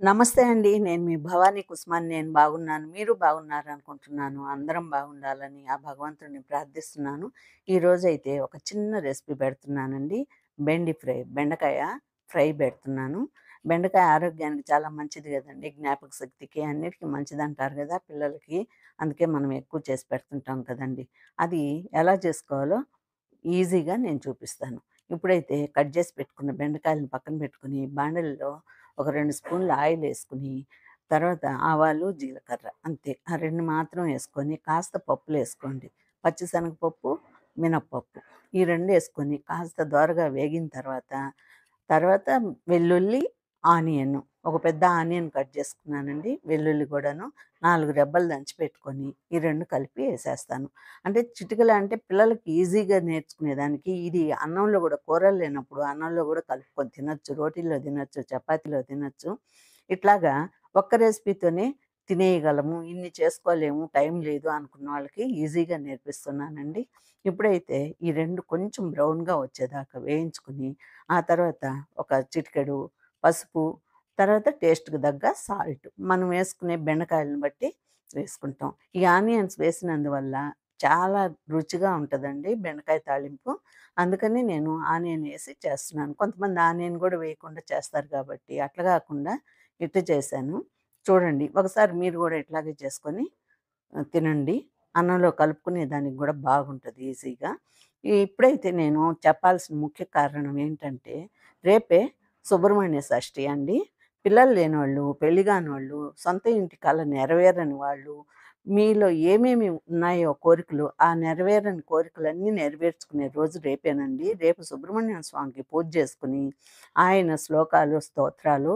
నమస్తే అండి. నేను మీ భవానీ కుస్మాని. నేను బాగున్నాను. మీరు బాగున్నారనుకుంటున్నాను. అందరం బాగుండాలని ఆ భగవంతుడిని ప్రార్థిస్తున్నాను. ఈరోజైతే ఒక చిన్న రెసిపీ పెడుతున్నానండి. బెండకాయ ఫ్రై పెడుతున్నాను. బెండకాయ ఆరోగ్యానికి చాలా మంచిది గదండీ! జ్ఞాపక శక్తికి అన్నిటికి మంచిదంటారు గదా! పిల్లలకి. అందుకే మనం ఎక్కువ చేసి పెడుతుంటాం కదండీ! అది ఎలా చేసుకోవాలో ఈజీగా నేను చూపిస్తాను. ఇప్పుడైతే కట్ జేసి పెట్టుకున్న బెండకాయలను పక్కన పెట్టుకొని, బాండీలో ఒక 2 స్పూన్లు ఆయిలేసుకొని, తర్వాత ఆవాలు, జీలకర్ర అంతే. ఆ 2 మాత్రం ఏసుకొని, కాస్త పప్పులేసుకోండి. పచ్చిశనగపప్పు, మినప్పప్పు. ఈ 2 ఏసుకొని కాస్త దోరగా వేగిన తర్వాత, తర్వాత వెల్లుల్లి, ఆనియను. ఒక పెద్ద ఆనియన్ కట్ చేసుకున్నానండి. వెల్లుల్లి గూడాను. 4 రెబ్బలు దంచి పెట్టుకొని, ఈ 2 కలిపి ఏసేస్తాను. అంటే చిటికెలో అంటే పిల్లలకి ఈజీగా నేర్చుకునేదానికి ఇది అన్నంలో గూడా కూరలు లేనప్పుడు అన్నంలో గూడా కలుపుకొని తినొచ్చు. రోటీల్లో తినొచ్చు, చపాతీలో తినొచ్చు. ఇట్లాగా ఒక్క రెసిపీతోనే తినేయగలము. ఇన్ని చేసుకోలేము, టైం లేదు అనుకున్న వాళ్ళకి ఈజీగా నేర్పిస్తున్నానండి. ఇప్పుడైతే ఈ 2 కొంచెం బ్రౌన్‌గా వచ్చేదాకా వేయించుకొని, ఆ తర్వాత ఒక చిటికెడు పసుపు, తర్వాత టేస్ట్‌కి తగ్గ సాల్ట్. మనం వేసుకునే బెండకాయలను బట్టి వేసుకుంటాం. ఈ ఆనియన్స్ వేసినందువల్ల చాలా రుచిగా ఉంటదండి బెండకాయ తాళింపు. అందుకని నేను ఆనియన్ ఏసి చేస్తున్నాను. కొంతమంది ఆనియన్ గూడా వేయకుండా చేస్తారు కాబట్టి, అట్లా గాకుండా ఇట్ట చేశాను. చూడండి, ఒకసారి మీరు గూడా ఇట్లాగే చేసుకొని తినండి. అన్నంలో కలుపుకునే దానికి గూడా బాగుంటది ఈజీగా. ఇప్పుడైతే నేను చెప్పాల్సిన ముఖ్య కారణం ఏంటంటే, రేపే సుబ్రహ్మణ్య షష్ఠి అండి. పిల్లలు లేనోళ్ళు, పెళ్లి గానోళ్ళు, సొంత ఇంటి కల నెరవేరని వాళ్ళు, మీలో ఏమేమి ఉన్నాయో కోరికలు, ఆ నెరవేరని కోరికలన్నీ నెరవేర్చుకునే రోజు రేపేనండి. రేపు సుబ్రహ్మణ్య స్వామికి పూజ చేసుకొని, ఆయన శ్లోకాలు, స్తోత్రాలు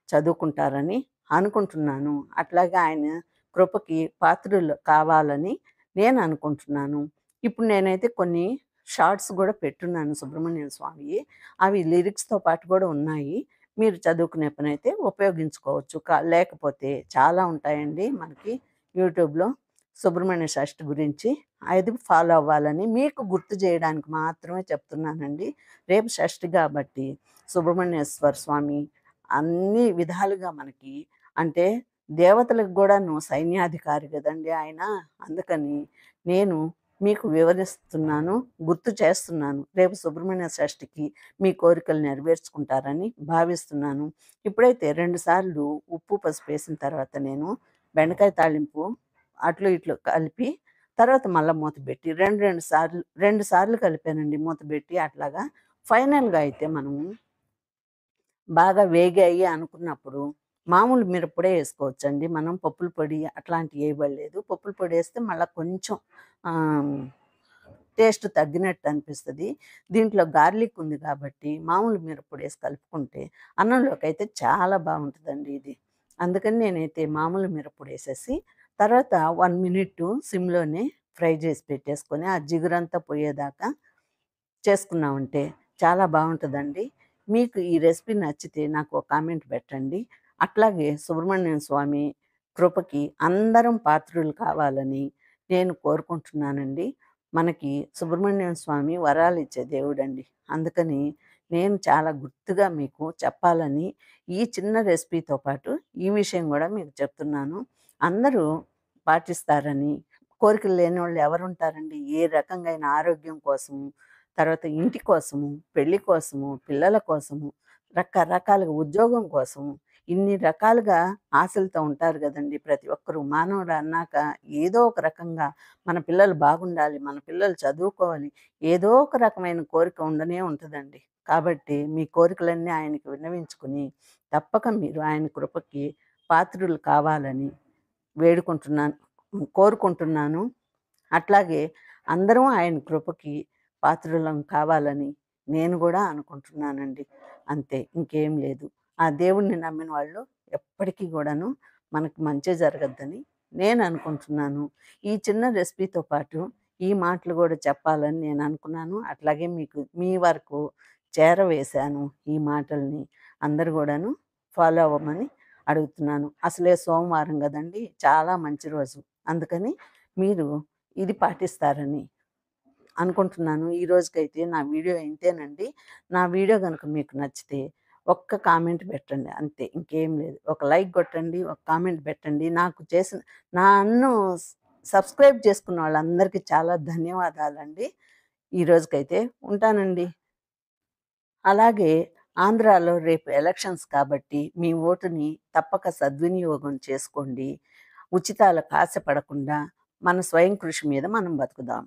చదువుకుంటారని అనుకుంటున్నాను. అట్లాగే ఆయన కృపకి పాత్రులు కావాలని నేను అనుకుంటున్నాను. ఇప్పుడు నేనైతే కొన్ని షార్ట్స్ గూడా పెట్టున్నాను సుబ్రహ్మణ్య స్వామియి. అవి లిరిక్స్‌తో పాటు గూడా ఉన్నాయి. మీరు చదువుకునే పనైతే ఉపయోగించుకోవచ్చు. లేకపోతే చాలా ఉంటాయండి మనకి యూట్యూబ్‌లో సుబ్రహ్మణ్య షష్ఠి గురించి. అది ఫాలో అవ్వాలని మీకు గుర్తు జేయడానికి మాత్రమే చెప్తున్నానండి. రేపు షష్ఠి గాబట్టి సుబ్రహ్మణ్యేశ్వర స్వామి అన్ని విధాలుగా మనకి అంటే దేవతలకు గూడాను సైన్యాధికారి గదండీ ఆయన. అందుకని నేను మీకు వివరిస్తున్నాను, గుర్తు చేస్తున్నాను. రేపు సుబ్రహ్మణ్య షష్ఠికి మీ కోరికలు నెరవేర్చుకుంటారని భావిస్తున్నాను. ఇప్పుడైతే 2 సార్లు ఉప్పు, పసుపేసిన తర్వాత నేను బెండకాయ తాళింపు అట్లు ఇట్లు కలిపి, తర్వాత మళ్ళా మూత బెట్టి 2 సార్లు కలిపానండి మూత బెట్టి అట్లాగా. ఫైనల్‌గా అయితే మనము బాగా వేగాయి అనుకున్నప్పుడు మామూలు మిరప్పొడే ఏసుకోవచ్చండి. మనం పప్పుల పొడి అట్లాంటియి ఏయబడలేదు. పప్పుల పొడేస్తే మళ్ళా కొంచెం ఆహ్, టేస్ట్ తగ్గినట్టు అనిపిస్తది. దీంట్లో గార్లిక్ ఉంది కాబట్టి మామూలు మిరప్పొడేసి కలుపుకుంటే అన్నంలోకైతే చాలా బావుంటదండి ఇది. అందుకని నేనైతే మామూలు మిరప్పొడేసేసి తర్వాత 1 మినిట్టు సిమ్‌లోనే ఫ్రై చేసి పెట్టేసుకొని ఆ జిగురంతా పోయేదాకా చేసుకున్నామంటే చాలా బావుంటదండి. మీకు ఈ రెసిపీ నచ్చితే నాకు ఒక కామెంట్ పెట్టండి. అట్లాగే సుబ్రహ్మణ్యం స్వామి కృపకి అందరం పాత్రులు కావాలని నేను కోరుకుంటున్నానండి. మనకి సుబ్రహ్మణ్యం స్వామి వరాలిచ్చే దేవుడండి. అందుకని నేను చాలా గుర్తుగా మీకు చెప్పాలని ఈ చిన్న రెసిపీతో పాటు ఈ విషయం గూడా మీకు చెప్తున్నాను. అందరూ పాటిస్తారని, కోరికలు లేనోళ్ళు ఎవరుంటారండి? ఏ రకంగా అయిన ఆరోగ్యం కోసం తర్వాత ఇంటి కోసము, పెళ్లి కోసము, పిల్లల కోసము, రకరకాలుగా ఉద్యోగం కోసము, ఇన్ని రకాలుగా ఆశలతో ఉంటారు గదండీ ప్రతి ఒక్కరు. మానవుడు అన్నాక ఏదో ఒక రకంగా మన పిల్లలు బాగుండాలి, మన పిల్లలు చదువుకోవాలి, ఏదో ఒక రకమైన కోరిక ఉండనే ఉంటదండి. కాబట్టి మీ కోరికలన్నీ ఆయనకి విన్నవించుకొని, తప్పక మీరు ఆయన కృపకి పాత్రులు కావాలని వేడుకుంటున్నాను, కోరుకుంటున్నాను. అట్లాగే అందరం ఆయన కృపకి పాత్రులం కావాలని నేను గూడా అనుకుంటున్నానండి. అంతే, ఇంకేం లేదు. ఆ దేవుడిని నమ్మిన వాళ్ళు ఎప్పటికి గూడాను మనకు మంచే జరగద్దని నేను అనుకుంటున్నాను. ఈ చిన్న రెసిపీతో పాటు ఈ మాటలు గూడా చెప్పాలని నేను అనుకున్నాను. అట్లాగే మీకు మీ వరకు చేరవేశాను ఈ మాటల్ని. అందరూ గూడాను ఫాలో అవ్వమని అడుగుతున్నాను. అసలే సోమవారం గదండీ! చాలా మంచి రోజు. అందుకని మీరు ఇది పాటిస్తారని అనుకుంటున్నాను. ఈ రోజుకైతే నా వీడియో ఇంతేనండి. నా వీడియో గనుక మీకు నచ్చితే ఒక్క కామెంట్ పెట్టండి అంతే. ఇంకేం లేదు. ఒక లైక్ కొట్టండి, ఒక కామెంట్ పెట్టండి. నాకు చేసిన నన్ను సబ్స్క్రైబ్ చేసుకున్న వాళ్ళందరికీ చాలా ధన్యవాదాలండి. ఈ రోజుకైతే ఉంటానండి. అలాగే ఆంధ్రాలో రేపు ఎలక్షన్స్ కాబట్టి మీ ఓటుని తప్పక సద్వినియోగం చేసుకోండి. ఉచితాలకు ఆశపడకుండా మన స్వయం కృషి మీద మనం బతుకుదాం.